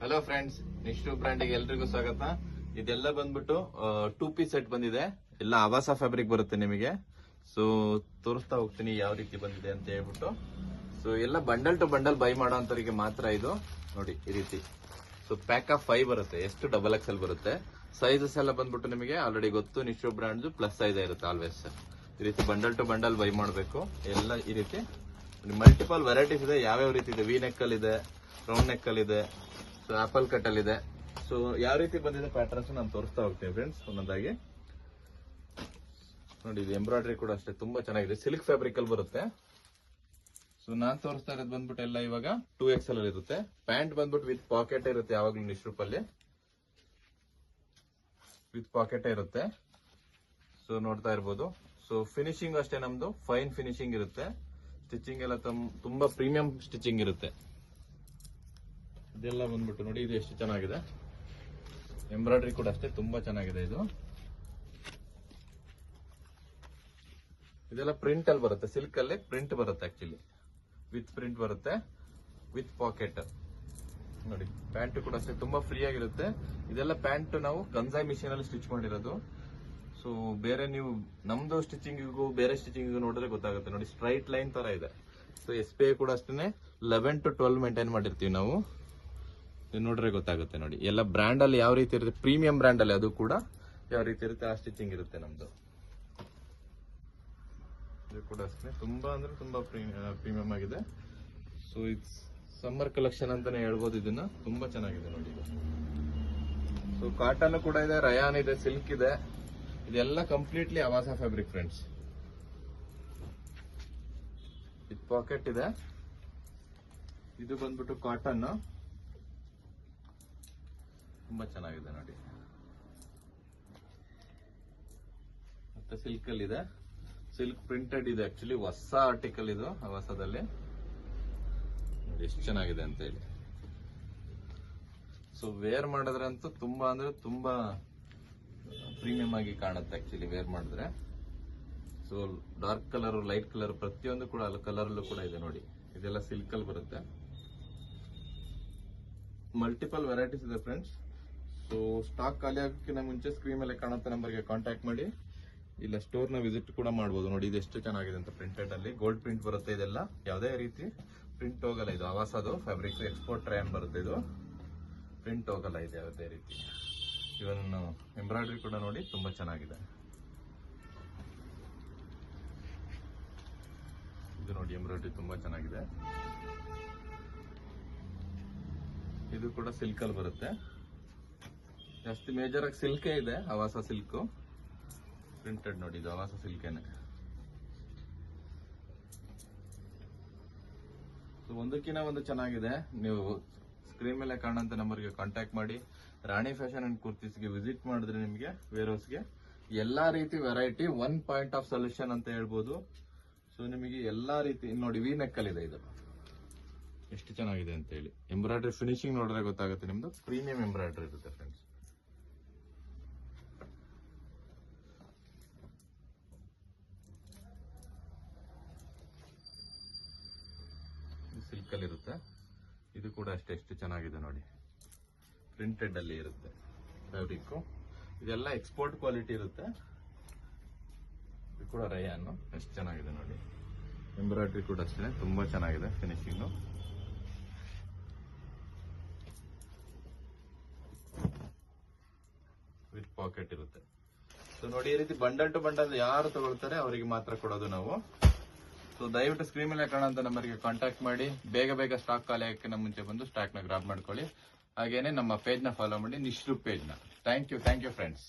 Hello friends, ನಿಶ್ಚು ಬ್ರ್ಯಾಂಡಿಗೆ ಎಲ್ರಿಗೂ ಸ್ವಾಗತ. ಇದೆಲ್ಲ ಬಂದ್ಬಿಟ್ಟು 2 ಪೀಸ್ ಸೆಟ್ ಬಂದಿದೆ. ಎಲ್ಲ ಆವಾಸ ಫ್ಯಾಬ್ರಿಕ್ ಬರುತ್ತೆ ನಿಮಗೆ. ಸೊ ತೋರಿಸ್ತಾ ಹೋಗ್ತೀನಿ ಯಾವ ರೀತಿ ಬಂದಿದೆ ಅಂತ ಹೇಳ್ಬಿಟ್ಟು. ಸೊ ಎಲ್ಲ ಬಂಡಲ್ ಟು ಬಂಡಲ್ ಬೈ ಮಾಡೋ ಅಂತವರಿಗೆ ಮಾತ್ರ ಇದು ನೋಡಿ ಈ ರೀತಿ. ಸೊ ಪ್ಯಾಕ್ ಆಫ್ 5 ಬರುತ್ತೆ. ಎಷ್ಟು ಡಬಲ್ ಎಕ್ಸೆಲ್ ಬರುತ್ತೆ. ಸೈಜಸ್ ಎಲ್ಲ ಬಂದ್ಬಿಟ್ಟು ನಿಮಗೆ ಆಲ್ರೆಡಿ ಗೊತ್ತು. ನಿಶ್ಚು ಬ್ರ್ಯಾಂಡ್ ಪ್ಲಸ್ ಸೈಜ್ ಇರುತ್ತೆ ಆಲ್ವೇಸ್. ಈ ರೀತಿ ಬಂಡಲ್ ಟು ಬಂಡಲ್ ಬೈ ಮಾಡಬೇಕು. ಎಲ್ಲ ಈ ರೀತಿ ಮಲ್ಟಿಪಲ್ ವೆರೈಟೀಸ್ ಇದೆ. ಯಾವ್ಯಾವ ರೀತಿ ಇದೆ, ವಿ ನೆಕ್ ಅಲ್ಲಿ ಇದೆ, ರೌಂಡ್ ನೆಕ್ ಅಲ್ಲಿ ಇದೆ, ಸೊ ಆಪಲ್ ಕಟ್ ಅಲ್ಲಿ ಇದೆ. ಸೊ ಯಾವ ರೀತಿ ಬಂದಿದೆ ಪ್ಯಾಟರ್ನ್ಸ್ ನಾನು ತೋರಿಸ್ತಾ ಹೋಗ್ತೀನಿ ಫ್ರೆಂಡ್ಸ್ ಒಂದೊಂದಾಗಿ. ನೋಡಿ ಇದು ಎಂಬ್ರಾಯ್ಡ್ರಿ ಕೂಡ ಅಷ್ಟೇ ತುಂಬಾ ಚೆನ್ನಾಗಿದೆ. ಸಿಲ್ಕ್ ಫ್ಯಾಬ್ರಿಕ್ ಅಲ್ಲಿ ಬರುತ್ತೆ. ಸೊ ನಾನ್ ತೋರಿಸ್ತಾ ಇರೋದು ಬಂದ್ಬಿಟ್ಟು ಎಲ್ಲ ಇವಾಗ 2XL ಅಲ್ಲಿ ಇರುತ್ತೆ. ಪ್ಯಾಂಟ್ ಬಂದ್ಬಿಟ್ಟು ವಿತ್ ಪಾಕೆಟ್ ಇರುತ್ತೆ. ಯಾವಾಗ್ಲೂ ನಿಶ್ರೂಪ್ ಅಲ್ಲಿ ವಿತ್ ಪಾಕೆಟ್ ಇರುತ್ತೆ. ಸೊ ನೋಡ್ತಾ ಇರ್ಬೋದು. ಸೊ ಫಿನಿಶಿಂಗ್ ಅಷ್ಟೇ ನಮ್ದು ಫೈನ್ ಫಿನಿಶಿಂಗ್ ಇರುತ್ತೆ. ಸ್ಟಿಚಿಂಗ್ ಎಲ್ಲ ತುಂಬಾ ಪ್ರೀಮಿಯಂ ಸ್ಟಿಚಿಂಗ್ ಇರುತ್ತೆ. ಇದೆಲ್ಲ ಬಂದ್ಬಿಟ್ಟು ನೋಡಿ ಇದು ಎಷ್ಟು ಚೆನ್ನಾಗಿದೆ. ಎಂಬ್ರಾಯ್ಡ್ರಿ ಕೂಡ ಅಷ್ಟೇ ತುಂಬಾ ಚೆನ್ನಾಗಿದೆ. ಇದೆಲ್ಲ ಪ್ರಿಂಟ್ ಅಲ್ಲಿ ಬರುತ್ತೆ. ಸಿಲ್ಕ್ ಅಲ್ಲಿ ಪ್ರಿಂಟ್ ಬರುತ್ತೆ. ಆಕ್ಚುಲಿ ವಿತ್ ಪ್ರಿಂಟ್ ಬರುತ್ತೆ, ವಿತ್ ಪಾಕೆಟ್. ನೋಡಿ ಪ್ಯಾಂಟ್ ಕೂಡ ಅಷ್ಟೇ ತುಂಬಾ ಫ್ರೀ ಆಗಿರುತ್ತೆ. ಇದೆಲ್ಲ ಪ್ಯಾಂಟ್ ನಾವು ಕನ್ಸಾಯ್ ಮಿಷಿನ್ ಅಲ್ಲಿ ಸ್ಟಿಚ್ ಮಾಡಿರೋದು. ಸೊ ಬೇರೆ ನೀವು ನಮ್ದು ಸ್ಟಿಚಿಂಗಿಗೂ ಬೇರೆ ಸ್ಟಿಚಿಂಗಿಗೂ ನೋಡಿದ್ರೆ ಗೊತ್ತಾಗುತ್ತೆ. ನೋಡಿ ಸ್ಟ್ರೈಟ್ ಲೈನ್ ತರ ಇದೆ. ಸೊ SPI ಕೂಡ ಅಷ್ಟೇ 11 to 12 ಮೇಂಟೈನ್ ಮಾಡಿರ್ತೀವಿ ನಾವು. ನೋಡ್ರೆ ಗೊತ್ತಾಗುತ್ತೆ. ನೋಡಿ ಎಲ್ಲ ಬ್ರ್ಯಾಂಡ್ ಅಲ್ಲಿ ಯಾವ ರೀತಿ ಇರುತ್ತೆ, ಪ್ರೀಮಿಯಂ ಬ್ರ್ಯಾಂಡ್ ಅಲ್ಲಿ ಅದು ಕೂಡ ಯಾವ ರೀತಿ ಇರುತ್ತೆ ಆ ಸ್ಟಿಚಿಂಗ್ ಇರುತ್ತೆ ನಮ್ದು. ಇದು ಕೂಡ ಅಷ್ಟೇ ತುಂಬಾ ಅಂದ್ರೆ ತುಂಬಾ ಪ್ರೀಮಿಯಂ ಆಗಿದೆ. ಸೊ ಇಟ್ಸ್ ಸಮ್ಮರ್ ಕಲೆಕ್ಷನ್ ಅಂತಾನೆ ಹೇಳ್ಬೋದು. ಇದನ್ನ ತುಂಬಾ ಚೆನ್ನಾಗಿದೆ ನೋಡಿ ಇದು. ಸೊ ಕಾಟನ್ ಕೂಡ ಇದೆ, ರಯಾನ್ ಇದೆ, ಸಿಲ್ಕ್ ಇದೆ. ಇದೆಲ್ಲ ಕಂಪ್ಲೀಟ್ಲಿ ಆವಾಸ ಫ್ಯಾಬ್ರಿಕ್ ಫ್ರೆಂಡ್ಸ್. ಇದು ಪಾಕೆಟ್ ಇದೆ. ಇದು ಬಂದ್ಬಿಟ್ಟು ಕಾಟನ್ ತುಂಬಾ ಚೆನ್ನಾಗಿದೆ ನೋಡಿ. ಮತ್ತೆ ಸಿಲ್ಕ್ ಅಲ್ಲಿ ಇದೆ. ಸಿಲ್ಕ್ ಪ್ರಿಂಟೆಡ್ ಇದೆ. ಆಕ್ಚುಲಿ ಹೊಸ ಆರ್ಟಿಕಲ್ ಇದು ಆವಾಸದಲ್ಲಿ. ನೋಡಿ ಎಷ್ಟು ಚೆನ್ನಾಗಿದೆ ಅಂತ ಹೇಳಿ. ಸೊ ವೇರ್ ಮಾಡಿದ್ರಂತೂ ತುಂಬಾ ಅಂದ್ರೆ ತುಂಬಾ ಪ್ರೀಮಿಯಂ ಆಗಿ ಕಾಣುತ್ತೆ ಆಕ್ಚುಲಿ ವೇರ್ ಮಾಡಿದ್ರೆ. So dark colour, light colour ಪ್ರತಿಯೊಂದು ಕೂಡ ಕಲರ್ ಅಲ್ಲೂ ಕೂಡ ಇದೆ ನೋಡಿ. ಇದೆಲ್ಲ ಸಿಲ್ಕ್ ಅಲ್ಲಿ ಬರುತ್ತೆ. ಮಲ್ಟಿಪಲ್ ವೆರೈಟೀಸ್ ಇದೆ ಫ್ರೆಂಡ್ಸ್. ಸೊ ಸ್ಟಾಕ್ ಖಾಲಿ ಆಗೋಕ್ಕಿಂತ ಮುಂಚೆ ಸ್ಕ್ರೀನ್ ಮೇಲೆ ಕಾಣುತ್ತೆ ನಂಬರ್ಗೆ ಕಾಂಟ್ಯಾಕ್ಟ್ ಮಾಡಿ. ಇಲ್ಲ ಸ್ಟೋರ್ ನ ವಿಸಿಟ್ ಕೂಡ ಮಾಡಬಹುದು. ನೋಡಿ ಇದು ಎಷ್ಟು ಚೆನ್ನಾಗಿದೆ ಅಂತ. ಪ್ರಿಂಟೆಡ್ ಅಲ್ಲಿ ಗೋಲ್ಡ್ ಪ್ರಿಂಟ್ ಬರುತ್ತೆ. ಇದೆಲ್ಲ ಯಾವುದೇ ರೀತಿ ಪ್ರಿಂಟ್ ಹೋಗಲ್ಲ. ಇದು ಆವಾಸದು ಫ್ಯಾಬ್ರಿಕ್ ಎಕ್ಸ್ಪೋರ್ಟ್ ಟ್ರೈನ್ ಬರುತ್ತೆ. ಇದು ಪ್ರಿಂಟ್ ಹೋಗಲ್ಲ. ಇದು ಯಾವುದೇ ರೀತಿ. ಇವನ್ ಎಂಬ್ರಾಯ್ಡ್ರಿ ಕೂಡ ನೋಡಿ ತುಂಬಾ ಚೆನ್ನಾಗಿದೆ. ಇದು ನೋಡಿ ಎಂಬ್ರಾಯ್ಡ್ರಿ ತುಂಬಾ ಚೆನ್ನಾಗಿದೆ. ಇದು ಕೂಡ ಸಿಲ್ಕ್ ಅಲ್ಲಿ ಬರುತ್ತೆ. ಜಾಸ್ತಿ ಮೇಜರ್ ಆಗಿ ಸಿಲ್ಕೇ ಇದೆ. ಆವಾಸ ಸಿಲ್ಕ್ ಪ್ರಿಂಟೆಡ್ ನೋಡಿ. ಇದು ಆವಾಸ ಸಿಲ್ಕೇನೆ. ಸೊ ಒಂದಕ್ಕಿಂತ ಒಂದು ಚೆನ್ನಾಗಿದೆ. ನೀವು ಸ್ಕ್ರೀನ್ ಮೇಲೆ ಕಾಣುವಂತ ನಂಬರ್ಗೆ ಕಾಂಟ್ಯಾಕ್ಟ್ ಮಾಡಿ. ರಾಣಿ ಫ್ಯಾಷನ್ ಅಂಡ್ ಕುರ್ತೀಸ್ಗೆ ವಿಸಿಟ್ ಮಾಡಿದ್ರೆ ನಿಮಗೆ ವೇರ್ ಹೌಸ್ಗೆ ಎಲ್ಲಾ ರೀತಿ variety one point of solution ಅಂತ ಹೇಳ್ಬೋದು. ಸೊ ನಿಮಗೆ ಎಲ್ಲಾ ರೀತಿ ನೋಡಿ ವಿ ನೆಕ್ ಅಲ್ಲಿ ಇದೆ. ಇದು ಎಷ್ಟು ಚೆನ್ನಾಗಿದೆ ಅಂತ ಹೇಳಿ. ಎಂಬ್ರಾಯ್ಡ್ರಿ ಫಿನಿಶಿಂಗ್ ನೋಡಿದ್ರೆ ಗೊತ್ತಾಗುತ್ತೆ. ನಿಮ್ದು ಪ್ರೀಮಿಯಂ ಎಂಬ್ರಾಯ್ಡ್ರಿ ಇರುತ್ತೆ ಫ್ರೆಂಡ್ಸ್. ಸಿಲ್ಕ್ ಅಲ್ಲಿ ಇರುತ್ತೆ. ಇದು ಕೂಡ ಅಷ್ಟೇ ಎಷ್ಟು ಚೆನ್ನಾಗಿದೆ ನೋಡಿ. ಪ್ರಿಂಟೆಡ್ ಅಲ್ಲಿ ಇರುತ್ತೆ ಫ್ಯಾಬ್ರಿಕ್. ಇದೆಲ್ಲ ಎಕ್ಸ್ಪೋರ್ಟ್ ಕ್ವಾಲಿಟಿ ಇರುತ್ತೆ. ಇದು ಕೂಡ ರಯಾನ್ ಎಷ್ಟು ಚೆನ್ನಾಗಿದೆ ನೋಡಿ. ಎಂಬ್ರಾಯ್ಡ್ರಿ ಕೂಡ ಅಷ್ಟೇ ತುಂಬಾ ಚೆನ್ನಾಗಿದೆ ಫಿನಿಶಿಂಗ್. ವಿತ್ ಪಾಕೆಟ್ ಇರುತ್ತೆ. ಸೊ ನೋಡಿ ಈ ರೀತಿ ಬಂಡಲ್ ಟು ಬಂಡಲ್ ಯಾರು ತಗೊಳ್ತಾರೆ ಅವರಿಗೆ ಮಾತ್ರ ಕೊಡೋದು ನಾವು. ಸೊ ದಯವಿಟ್ಟು ಸ್ಕ್ರೀನ್ ಮೇಲೆ ಕಾಣುವಂತ ನಂಬರ್ಗೆ ಕಾಂಟ್ಯಾಕ್ಟ್ ಮಾಡಿ. ಬೇಗ ಬೇಗ ಸ್ಟಾಕ್ ಖಾಲಿ ಆಗಕ್ಕೆ ಮುಂಚೆ ಬಂದು ಸ್ಟಾಕ್ ನ ಗ್ರಾಬ್ ಮಾಡ್ಕೊಳ್ಳಿ. ಹಾಗೇನೆ ನಮ್ಮ ಪೇಜ್ ನ ಫಾಲೋ ಮಾಡಿ, ನಿಶ್ರೂಪ್ ಪೇಜ್ ನ. Thank you friends.